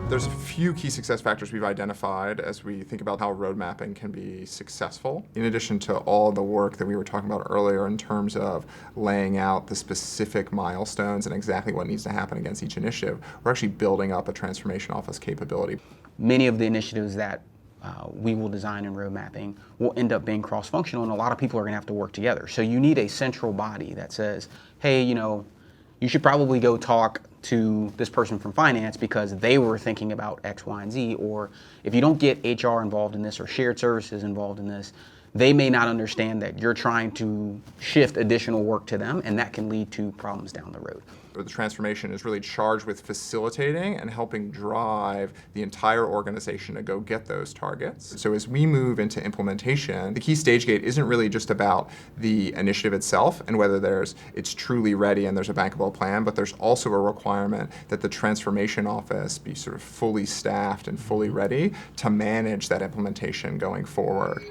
There's a few key success factors we've identified as we think about how road mapping can be successful. In addition to all the work that we were talking about earlier in terms of laying out the specific milestones and exactly what needs to happen against each initiative, we're actually building up a transformation office capability. Many of the initiatives that we will design in road mapping will end up being cross-functional, and a lot of people are going to have to work together. So you need a central body that says, hey, you should probably go talk to this person from finance because they were thinking about X, Y, and Z. Or if you don't get HR involved in this or shared services involved in this, they may not understand that you're trying to shift additional work to them, and that can lead to problems down the road. The transformation is really charged with facilitating and helping drive the entire organization to go get those targets. So as we move into implementation, the key stage gate isn't really just about the initiative itself and whether it's truly ready and there's a bankable plan, but there's also a requirement that the transformation office be sort of fully staffed and fully ready to manage that implementation going forward.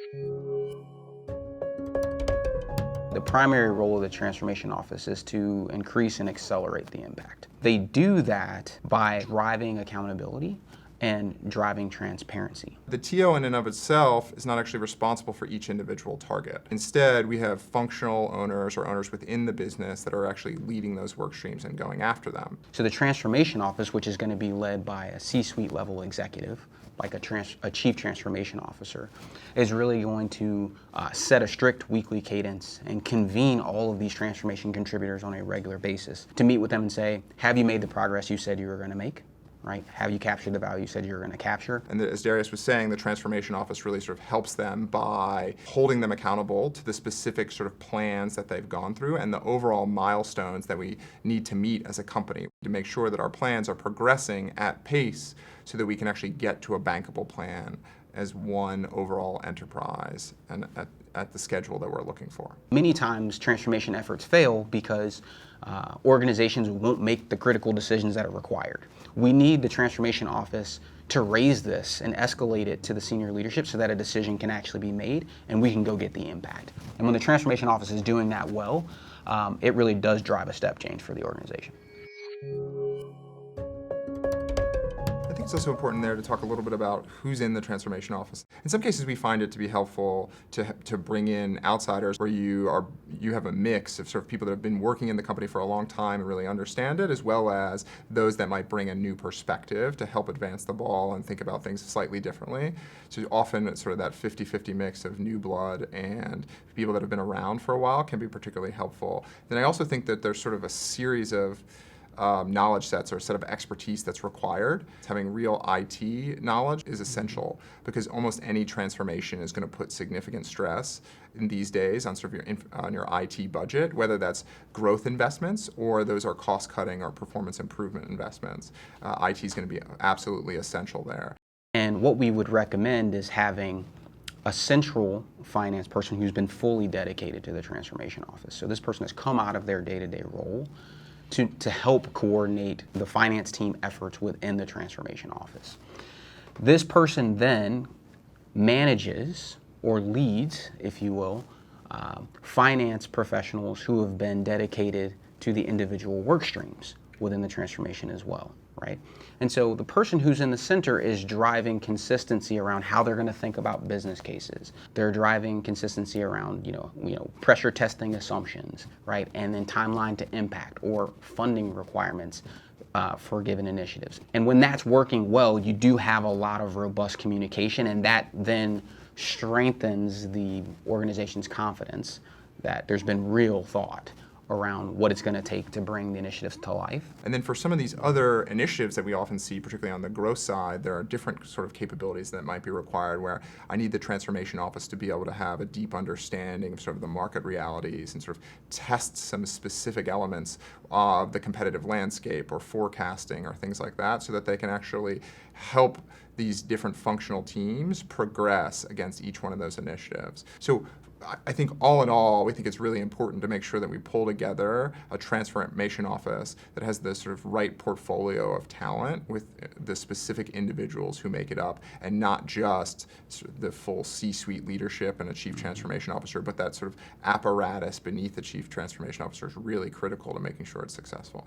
The primary role of the transformation office is to increase and accelerate the impact. They do that by driving accountability and driving transparency. The TO in and of itself is not actually responsible for each individual target. Instead, we have functional owners or owners within the business that are actually leading those work streams and going after them. So the transformation office, which is going to be led by a C-suite level executive, like a chief transformation officer, is really going to set a strict weekly cadence and convene all of these transformation contributors on a regular basis to meet with them and say, have you made the progress you said you were going to make? Right? Have you captured the value you said you were going to capture? And as Darius was saying, the transformation office really sort of helps them by holding them accountable to the specific sort of plans that they've gone through and the overall milestones that we need to meet as a company to make sure that our plans are progressing at pace so that we can actually get to a bankable plan as one overall enterprise and at the schedule that we're looking for. Many times transformation efforts fail because organizations won't make the critical decisions that are required. We need the transformation office to raise this and escalate it to the senior leadership so that a decision can actually be made and we can go get the impact. And when the transformation office is doing that well, it really does drive a step change for the organization. I think it's also important there to talk a little bit about who's in the transformation office. In some cases, we find it to be helpful to bring in outsiders where you have a mix of sort of people that have been working in the company for a long time and really understand it, as well as those that might bring a new perspective to help advance the ball and think about things slightly differently. So often it's sort of that 50-50 mix of new blood and people that have been around for a while can be particularly helpful. Then I also think that there's sort of a series of knowledge sets or a set of expertise that's required. Having real IT knowledge is essential because almost any transformation is going to put significant stress in these days on sort of your IT budget, whether that's growth investments or those are cost-cutting or performance improvement investments. IT is going to be absolutely essential there. And what we would recommend is having a central finance person who's been fully dedicated to the transformation office. So this person has come out of their day-to-day role to help coordinate the finance team efforts within the transformation office. This person then manages or leads, if you will, finance professionals who have been dedicated to the individual work streams within the transformation as well, right? And so the person who's in the center is driving consistency around how they're going to think about business cases. They're driving consistency around, pressure testing assumptions, right? And then timeline to impact or funding requirements for given initiatives. And when that's working well, you do have a lot of robust communication, and that then strengthens the organization's confidence that there's been real thought around what it's going to take to bring the initiatives to life. And then for some of these other initiatives that we often see, particularly on the growth side, there are different sort of capabilities that might be required where I need the transformation office to be able to have a deep understanding of sort of the market realities and sort of test some specific elements of the competitive landscape or forecasting or things like that so that they can actually help these different functional teams progress against each one of those initiatives. So I think all in all, we think it's really important to make sure that we pull together a transformation office that has the sort of right portfolio of talent with the specific individuals who make it up, and not just sort of the full C-suite leadership and a chief transformation officer, but that sort of apparatus beneath the chief transformation officer is really critical to making sure it's successful.